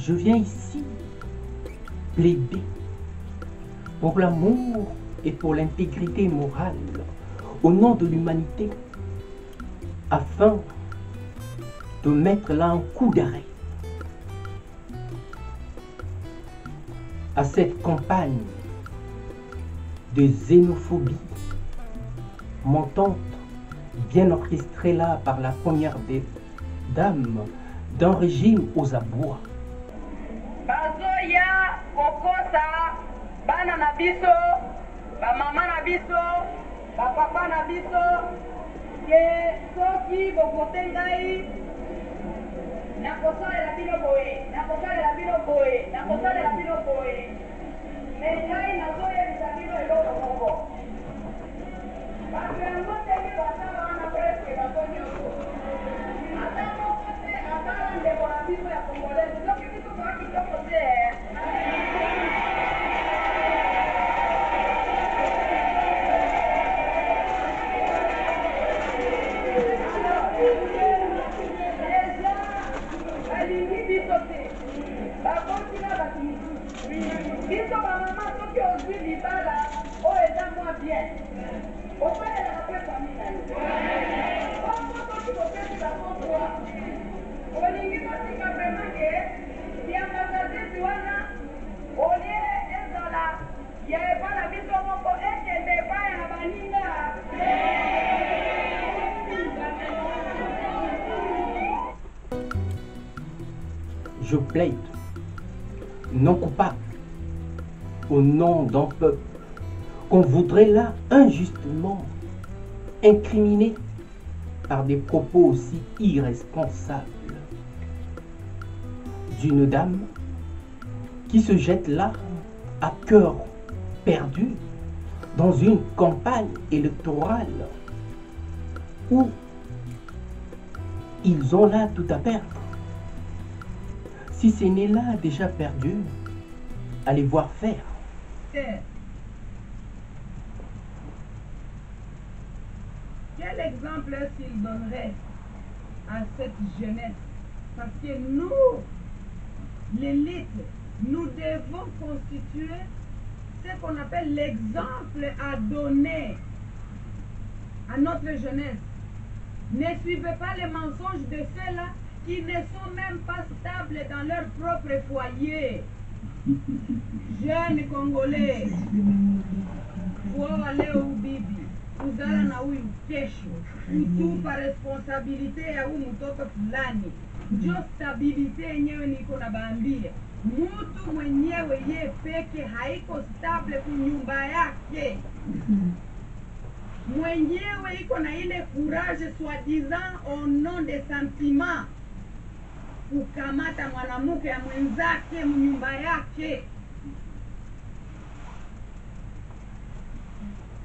Je viens ici plaider pour l'amour et pour l'intégrité morale au nom de l'humanité afin de mettre là un coup d'arrêt à cette campagne de xénophobie montante bien orchestrée là par la première des dames d'un régime aux abois. Bazoya kokosa bana na biso ba mama na biso ba papa na biso ke soki bokote ngai nakosalela bino boye nakosalela bino boye nakosalela bino boye me ngai nazoyebisa bino eloko moko bato yango ndenge basala wana preske bato nyonso ata moko te atala ndeko na biso ya kongolese soki biso toa kitoko te balingi biso te bakonti na bato mosusu biso bamama soki ozwi libala oyo eza mwa bien osalelaka mpe fami na yo bongo soki bopesi bakontwa olingi kotika vraimen ke diambasatesi wana olie ezala ya epai na biso moko ekende epai na baninga Je plaide, non coupable, au nom d'un peuple qu'on voudrait là injustement incriminer par des propos aussi irresponsables d'une dame qui se jette là à cœur perdu dans une campagne électorale où ils ont là tout à perdre. Si ce n'est là déjà perdu, allez voir faire. Quel exemple est-ce qu'il donnerait à cette jeunesse? Parce que nous, l'élite, nous devons constituer ce qu'on appelle l'exemple à donner à notre jeunesse. Ne suivez pas les mensonges de ceux-là qui ne sont même pas stables dans leur propre foyer. Jeunes Congolais, faut aller au bibi, kuzala na huyu kesho, kutupa responsabilite ya huyu mtoto fulani. Ndio stabilite yenyewe niko na baambia. Mtu mwenyewe ye peke haiko stable kunyumba yake. Mwenyewe iko na ile courage soi-disant au nom des sentiments kukamata mwanamke ya mwenzake mnyumba yake.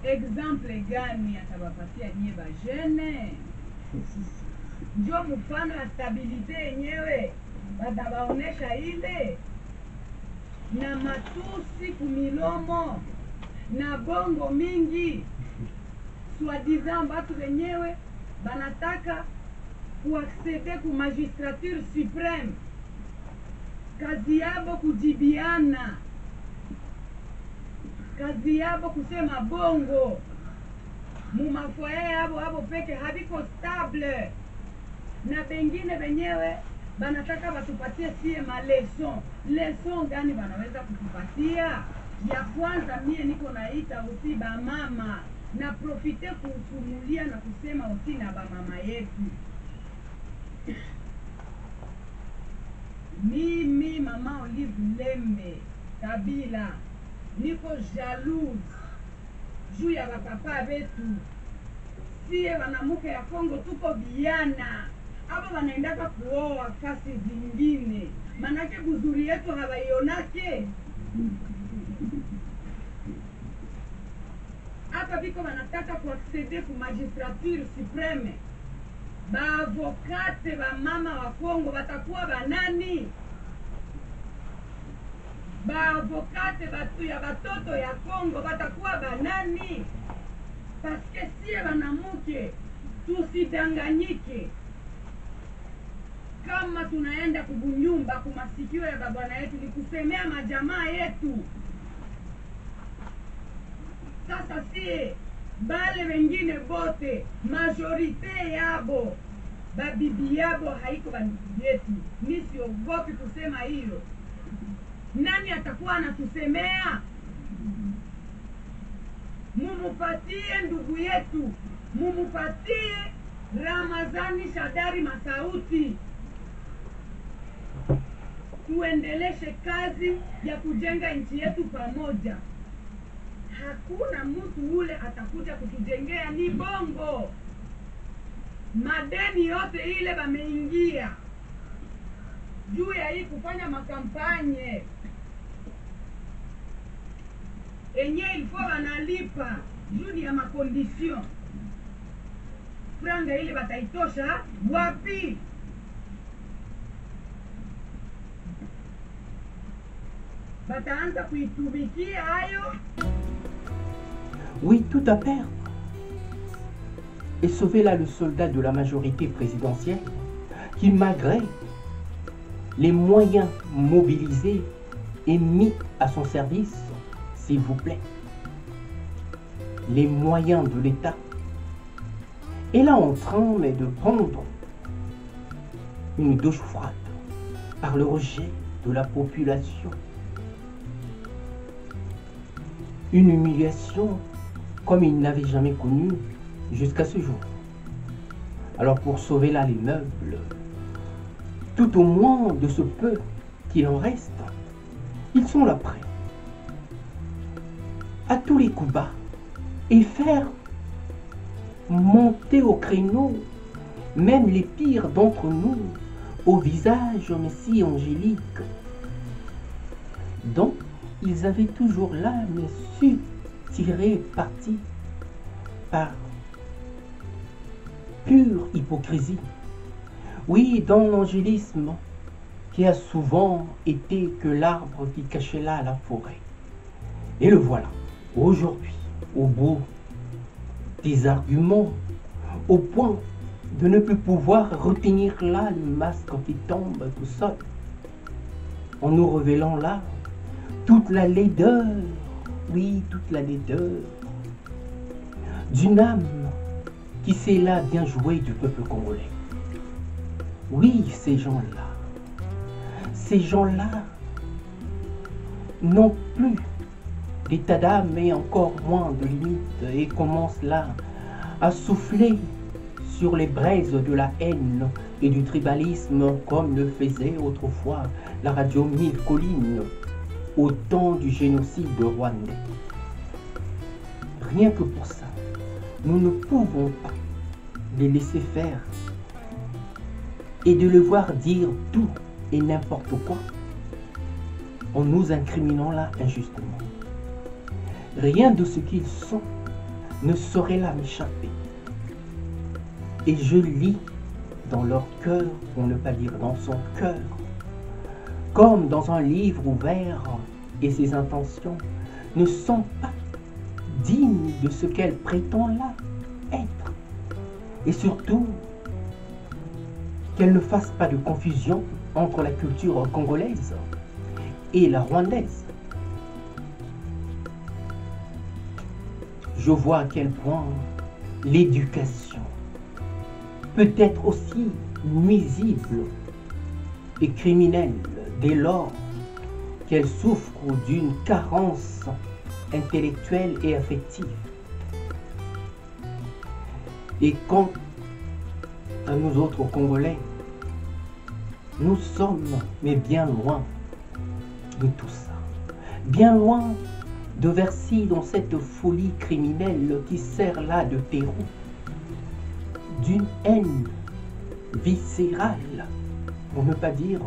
Exemple gani atabapatia nyie bajene? Ndio mfano ya stabilite yenyewe batabaonesha ile na matusi kumilomo na bongo mingi soi-disant batu wenyewe banataka kuaccede ku magistrature supreme, kazi yabo kujibiana, kazi yabo kusema bongo mumafoye yabo abo peke habiko stable, na bengine wenyewe banataka batupatie sie maleson. Leson gani banaweza kutupatia? Ya kwanza mie niko naita usi ba mama na profite kusumulia na kusema usi na ba mama yetu. Mimi mama Olive Lembe Kabila niko jalouse juu ya bapapa betu. Sie wanamuke ya Kongo tuko biana, aba wanaendaka kuoa fasi zingine, manake buzuri yetu hawaionake. Hapa biko wanataka kuaccede ku magistrature supreme. Baavokate ba mama wa Kongo batakuwa banani? Baavokate batu ya batoto ya Kongo batakuwa banani? Paske sie banamuke tusidanganyike. kama tunaenda kubunyumba kumasikio ya babwana yetu ni kusemea majamaa yetu. Sasa si bale wengine bote majorite yabo babibi yabo haiko bandugu yetu. Mimi siogopi kusema hiyo. Nani atakuwa anatusemea? Mumupatie ndugu yetu, mumupatie Ramazani Shadari Masauti, tuendeleshe kazi ya kujenga nchi yetu pamoja. Hakuna mtu ule atakuja kutujengea, ni bongo. Madeni yote ile bameingia juu ya hii kufanya makampanye enye ilikuwa wanalipa juu ya makondisyon. Franga ile bataitosha wapi? Bataanza kuitumikia hayo? Oui, tout à perdre. Et sauver là le soldat de la majorité présidentielle qui, malgré les moyens mobilisés et mis à son service, s'il vous plaît, les moyens de l'État, est là en train de prendre une douche froide par le rejet de la population. Une humiliation comme il n'avait jamais connue jusqu'à ce jour. Alors pour sauver là les meubles, tout au moins de ce peu qu'il en reste, ils sont là prêts à tous les coups bas et faire monter au créneau même les pires d'entre nous au visage mais si angélique, dont ils avaient toujours l'âme su tirer parti par pure hypocrisie. Oui, dans l'angélisme qui a souvent été que l'arbre qui cachait là la forêt. Et le voilà, aujourd'hui, au bout des arguments, au point de ne plus pouvoir retenir là le masque qui tombe tout seul, en nous révélant là toute la laideur, oui, toute la laideur d'une âme qui sait là bien jouer du peuple congolais. Oui, ces gens-là n'ont plus d'état d'âme et encore moins de limites et commencent là à souffler sur les braises de la haine et du tribalisme comme le faisait autrefois la radio 1000 collines au temps du génocide rwandais. Rien que pour ça, nous ne pouvons pas les laisser faire et de le voir dire tout et n'importe quoi en nous incriminant là injustement. Rien de ce qu'ils sont ne saurait là m'échapper. Et je lis dans leur cœur, pour ne pas dire dans son cœur, comme dans un livre ouvert, et ses intentions ne sont pas dignes de ce qu'elle prétend là être. Et surtout, qu'elle ne fasse pas de confusion entre la culture congolaise et la rwandaise. Je vois à quel point l'éducation peut être aussi nuisible et criminelle dès lors qu'elle souffre d'une carence intellectuelle et affective. Et quant à nous autres Congolais, nous sommes mais bien loin de tout ça. Bien loin de verser dans cette folie criminelle qui sert là de terreau d'une haine viscérale, pour ne pas dire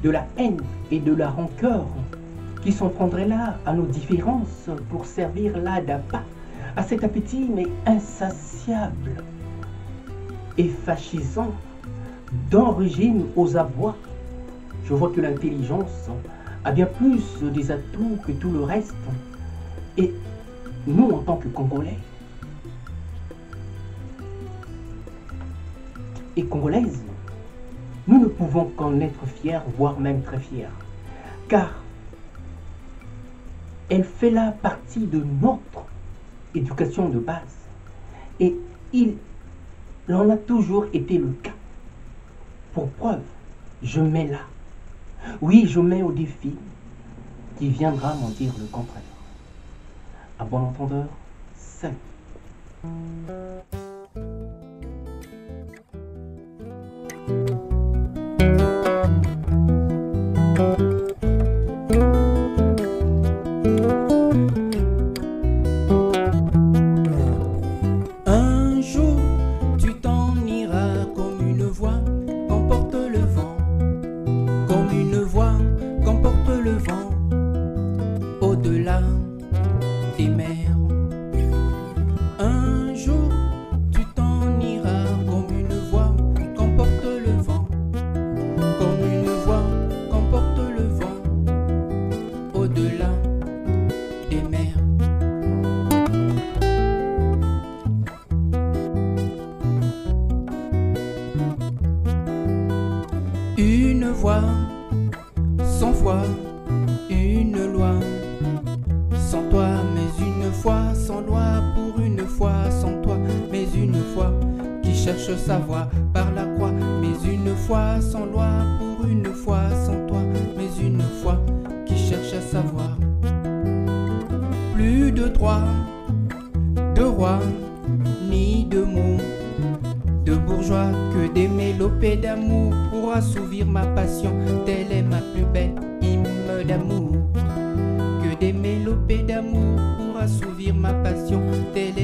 de la haine et de la rancœur qui s'en prendraient là à nos différences pour servir là d'appât à cet appétit mais insatiable et fascisant d'un régime aux abois. Je vois que l'intelligence a bien plus des atouts que tout le reste. Et nous, en tant que Congolais et Congolaises, nous ne pouvons qu'en être fiers, voire même très fiers, car elle fait là partie de notre éducation de base. Et il en a toujours été le cas. Pour preuve, je mets là. Oui, je mets au défi qui viendra m'en dire le contraire. À bon entendeur, salut. Un jour, tu t'en iras comme une voix qu'emporte le vent, comme une voix qu'emporte le vent, au-delà des mers. Un jour, tu t'en iras comme une voix qu'emporte le vent, comme une voix qu'emporte le vent, au-delà des mers. Une voix, sans foi, une loi, sans toi, mais une foi, sans loi, pour une fois, sans toi, mais une foi, qui cherche sa voie par la croix, mais une foi, sans loi, pour une fois, sans toi, mais une foi, qui cherche à savoir. Plus de droit, de roi, ni de mots, de bourgeois, que des mélopées d'amour pour assouvir ma passion, telle est ma plus belle hymne d'amour. Que des mélopées d'amour pour assouvir ma passion, telle